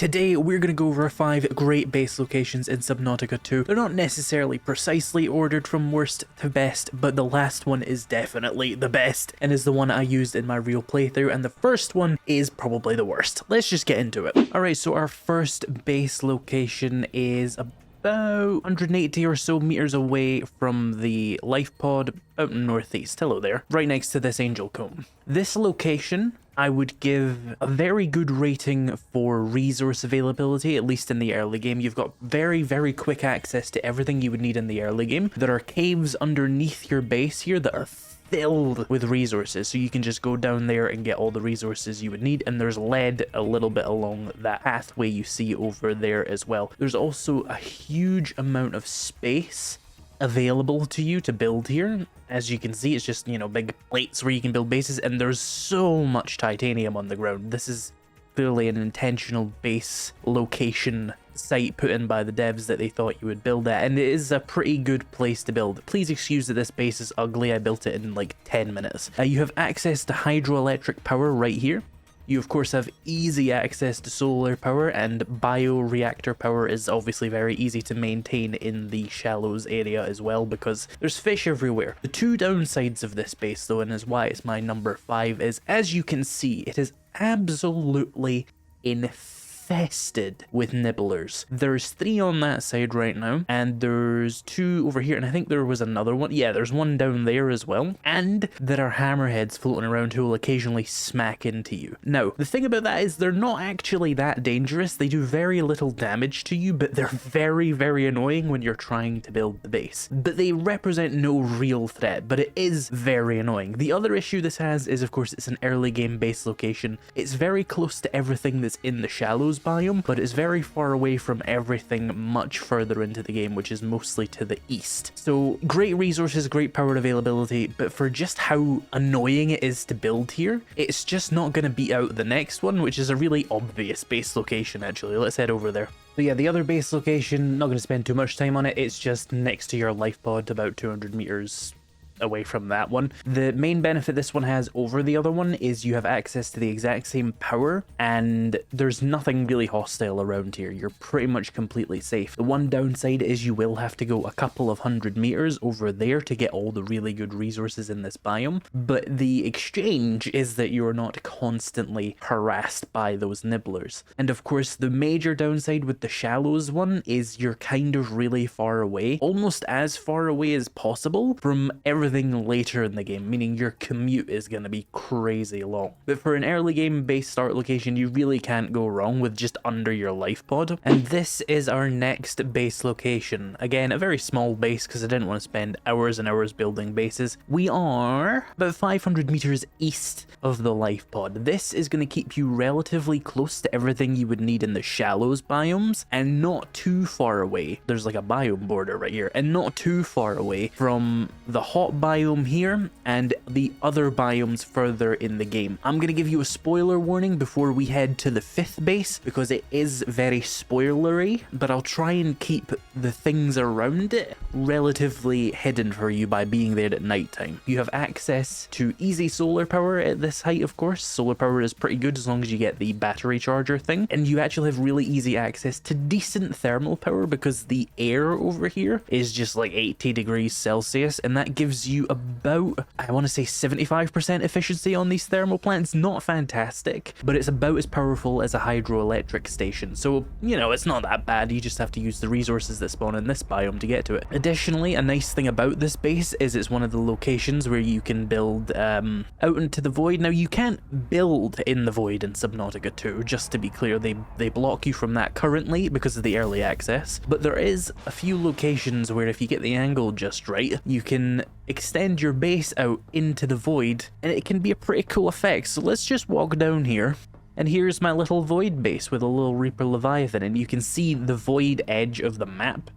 Today we're going to go over 5 great base locations in Subnautica 2. They're not necessarily precisely ordered from worst to best, but the last one is definitely the best and is the one I used in my real playthrough, and the first one is probably the worst. Let's just get into it. Alright, so our first base location is about 180 or so meters away from the life pod out in northeast. Hello there. Right next to this angel comb. This location I would give a very good rating for resource availability, at least in the early game. You've got very quick access to everything you would need in the early game. There are caves underneath your base here that are filled with resources, so you can just go down there and get all the resources you would need, and there's lead a little bit along that pathway you see over there as well. There's also a huge amount of space available to you to build here. As you can see, it's just, you know, big plates where you can build bases, and there's so much titanium on the ground. This is clearly an intentional base location site put in by the devs that they thought you would build at, and it is a pretty good place to build. Please excuse that this base is ugly. I built it in like 10 minutes. You have access to hydroelectric power right here. You of course have easy access to solar power, and bioreactor power is obviously very easy to maintain in the shallows area as well because there's fish everywhere. The two downsides of this base though, and is why it's my number 5, is as you can see, it is absolutely infested with nibblers. There's 3 on that side right now, and there's 2 over here, and I think there was another one. Yeah, there's one down there as well, and there are hammerheads floating around who will occasionally smack into you. Now, the thing about that is they're not actually that dangerous. They do very little damage to you, but they're very annoying when you're trying to build the base. But they represent no real threat, but it is very annoying. The other issue this has is, of course, it's an early game base location. It's very close to everything that's in the shallows biome, but it's very far away from everything much further into the game, which is mostly to the east. So great resources, great power availability, but for just how annoying it is to build here, it's just not going to beat out the next one, which is a really obvious base location actually. Let's head over there. So yeah, the other base location, not going to spend too much time on it, it's just next to your life pod, about 200 meters away from that one. The main benefit this one has over the other one is you have access to the exact same power, and there's nothing really hostile around here. You're pretty much completely safe. The one downside is you will have to go a couple of 100 meters over there to get all the really good resources in this biome, but the exchange is that you're not constantly harassed by those nibblers. And of course, the major downside with the shallows one is you're kind of really far away, almost as far away as possible from everything later in the game, meaning your commute is going to be crazy long. But for an early game base start location, you really can't go wrong with just under your life pod. And this is our next base location. Again, a very small base because I didn't want to spend hours and hours building bases. We are about 500 meters east of the life pod. This is going to keep you relatively close to everything you would need in the shallows biomes, and not too far away. There's like a biome border right here, and not too far away from the hot biome here and the other biomes further in the game. I'm going to give you a spoiler warning before we head to the 5th base because it is very spoilery, but I'll try and keep the things around it relatively hidden for you by being there at nighttime. You have access to easy solar power at this height, of course. Solar power is pretty good as long as you get the battery charger thing, and you actually have really easy access to decent thermal power because the air over here is just like 80 degrees Celsius, and that gives you about, I want to say 75% efficiency on these thermal plants. Not fantastic, but it's about as powerful as a hydroelectric station. So, you know, it's not that bad. You just have to use the resources that spawn in this biome to get to it. Additionally, a nice thing about this base is it's one of the locations where you can build out into the void. Now, you can't build in the void in Subnautica 2, just to be clear. They block you from that currently because of the early access, but there is a few locations where if you get the angle just right, you can extend your base out into the void, and it can be a pretty cool effect. So let's just walk down here, and here's my little void base with a little Reaper Leviathan, and you can see the void edge of the map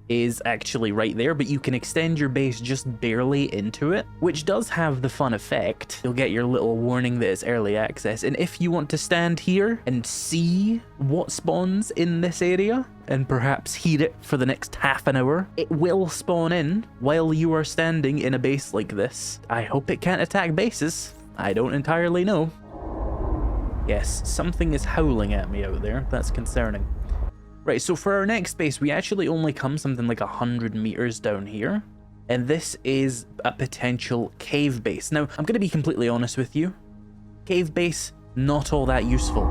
is actually right there, but you can extend your base just barely into it, which does have the fun effect. You'll get your little warning that it's early access, and if you want to stand here and see what spawns in this area and perhaps heat it for the next half an hour, it will spawn in while you are standing in a base like this. I hope it can't attack bases. I don't entirely know. Yes, something is howling at me out there. That's concerning. Right, so for our next base, we actually only come something like 100 meters down here. And this is a potential cave base. Now, I'm going to be completely honest with you. Cave base, not all that useful.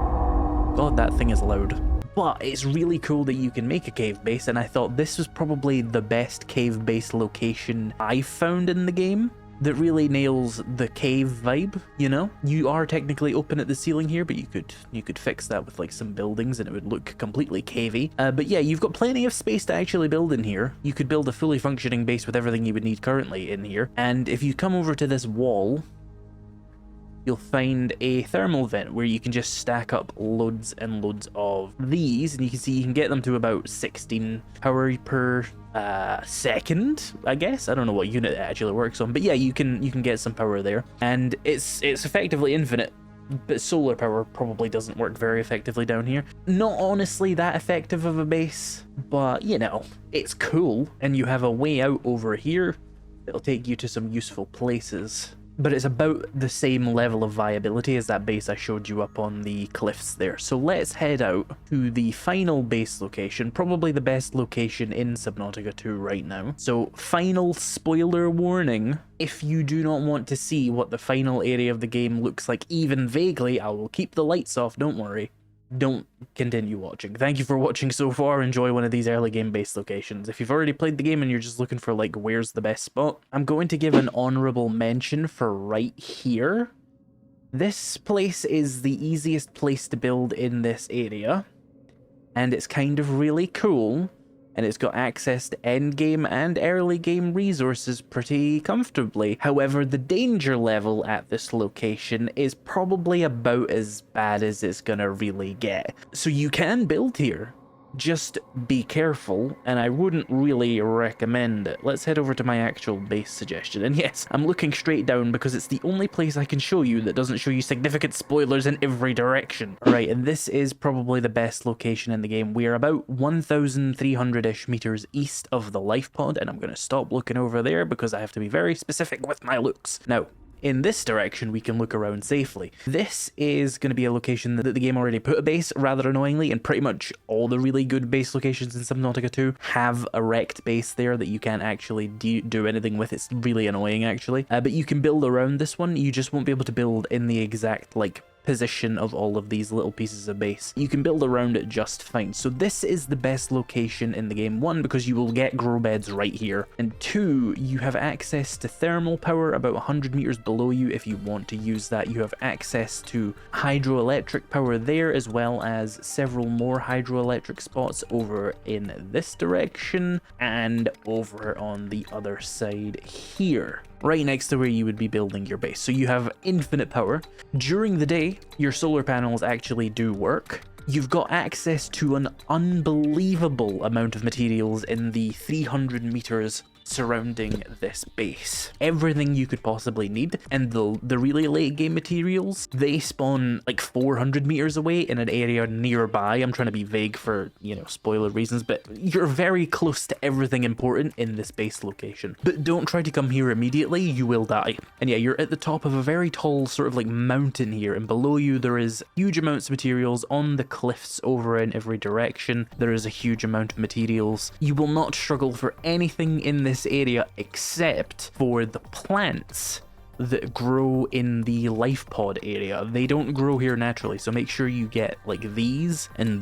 God, that thing is loud. But it's really cool that you can make a cave base, and I thought this was probably the best cave base location I've found in the game that really nails the cave vibe, you know? You are technically open at the ceiling here, but you could fix that with like some buildings and it would look completely cavey. But yeah, you've got plenty of space to actually build in here. You could build a fully functioning base with everything you would need currently in here. And if you come over to this wall, you'll find a thermal vent where you can just stack up loads and loads of these, and you can see you can get them to about 16 power per second, I guess. I don't know what unit it actually works on, but yeah, you can get some power there, and it's effectively infinite. But solar power probably doesn't work very effectively down here. Not honestly that effective of a base, but you know, it's cool, and you have a way out over here that'll take you to some useful places. But it's about the same level of viability as that base I showed you up on the cliffs there. So let's head out to the final base location, probably the best location in Subnautica 2 right now. So final spoiler warning, if you do not want to see what the final area of the game looks like even vaguely, I will keep the lights off, don't worry. Don't continue watching. Thank you for watching so far. Enjoy one of these early game based locations. If you've already played the game and you're just looking for like where's the best spot, I'm going to give an honorable mention for right here. This place is the easiest place to build in this area, and it's kind of really cool, and it's got access to end game and early game resources pretty comfortably. However, the danger level at this location is probably about as bad as it's gonna really get. So you can build here, just be careful, and I wouldn't really recommend it. Let's head over to my actual base suggestion, and yes, I'm looking straight down because it's the only place I can show you that doesn't show you significant spoilers in every direction. Right, and this is probably the best location in the game. We are about 1,300-ish meters east of the life pod, and I'm going to stop looking over there because I have to be very specific with my looks. Now, in this direction, we can look around safely. This is going to be a location that the game already put a base, rather annoyingly, and pretty much all the really good base locations in Subnautica 2 have a wrecked base there that you can't actually do anything with. It's really annoying, actually. But you can build around this one. You just won't be able to build in the exact, like, position of all of these little pieces of base. You can build around it just fine. So this is the best location in the game. One, because you will get grow beds right here, and two, you have access to thermal power about 100 meters below you if you want to use that. You have access to hydroelectric power there, as well as several more hydroelectric spots over in this direction and over on the other side here, right next to where you would be building your base. So you have infinite power. During the day, your solar panels actually do work. You've got access to an unbelievable amount of materials in the 300 meters surrounding this base. Everything you could possibly need, and the really late game materials, they spawn like 400 meters away in an area nearby. I'm trying to be vague for, you know, spoiler reasons, but you're very close to everything important in this base location. But don't try to come here immediately, you will die. And yeah, you're at the top of a very tall sort of like mountain here, and below you there is huge amounts of materials on the cliffs over in every direction. There is a huge amount of materials. You will not struggle for anything in this area except for the plants that grow in the life pod area. They don't grow here naturally, so make sure you get like these and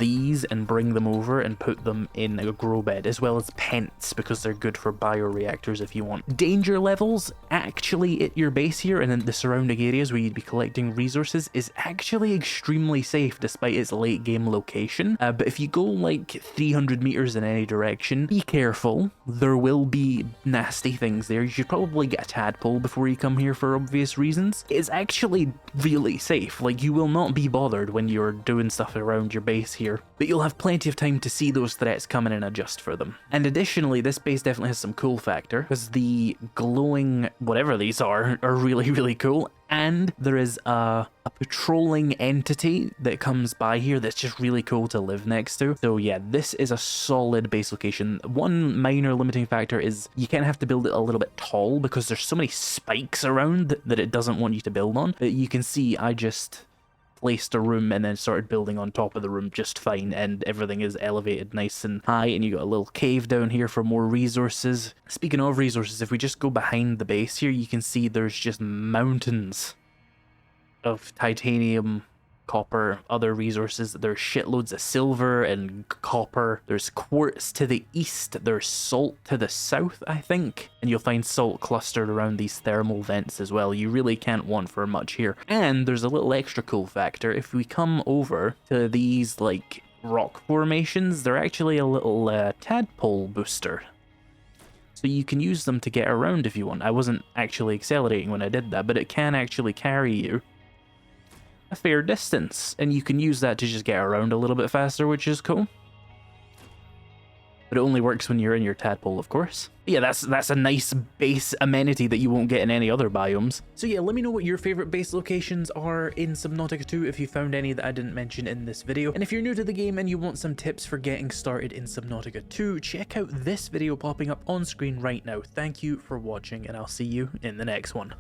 bring them over and put them in a grow bed, as well as pents, because they're good for bioreactors if you want. Danger levels actually at your base here and in the surrounding areas where you'd be collecting resources is actually extremely safe despite its late game location. But if you go like 300 meters in any direction, be careful. There will be nasty things there. You should probably get a tadpole before you come here for obvious reasons. It's actually really safe. Like, you will not be bothered when you're doing stuff around your base here, but you'll have plenty of time to see those threats coming and adjust for them. And additionally, this base definitely has some cool factor, because the glowing whatever these are really, really cool. And there is a patrolling entity that comes by here that's just really cool to live next to. So yeah, this is a solid base location. One minor limiting factor is you kind of have to build it a little bit tall because there's so many spikes around that it doesn't want you to build on. But you can see I just placed a room and then started building on top of the room just fine, and everything is elevated nice and high, and you got a little cave down here for more resources. Speaking of resources, if we just go behind the base here, you can see there's just mountains of titanium, copper, other resources. There's shitloads of silver and copper. There's quartz to the east. There's salt to the south, I think. And you'll find salt clustered around these thermal vents as well. You really can't want for much here. And there's a little extra cool factor. If we come over to these, like, rock formations, they're actually a little tadpole booster. So you can use them to get around if you want. I wasn't actually accelerating when I did that, but it can actually carry you a fair distance, and you can use that to just get around a little bit faster, which is cool. But it only works when you're in your tadpole, of course. Yeah, that's a nice base amenity that you won't get in any other biomes. So yeah, let me know what your favorite base locations are in Subnautica 2 if you found any that I didn't mention in this video. And if you're new to the game and you want some tips for getting started in Subnautica 2, check out this video popping up on screen right now. Thank you for watching, and I'll see you in the next one.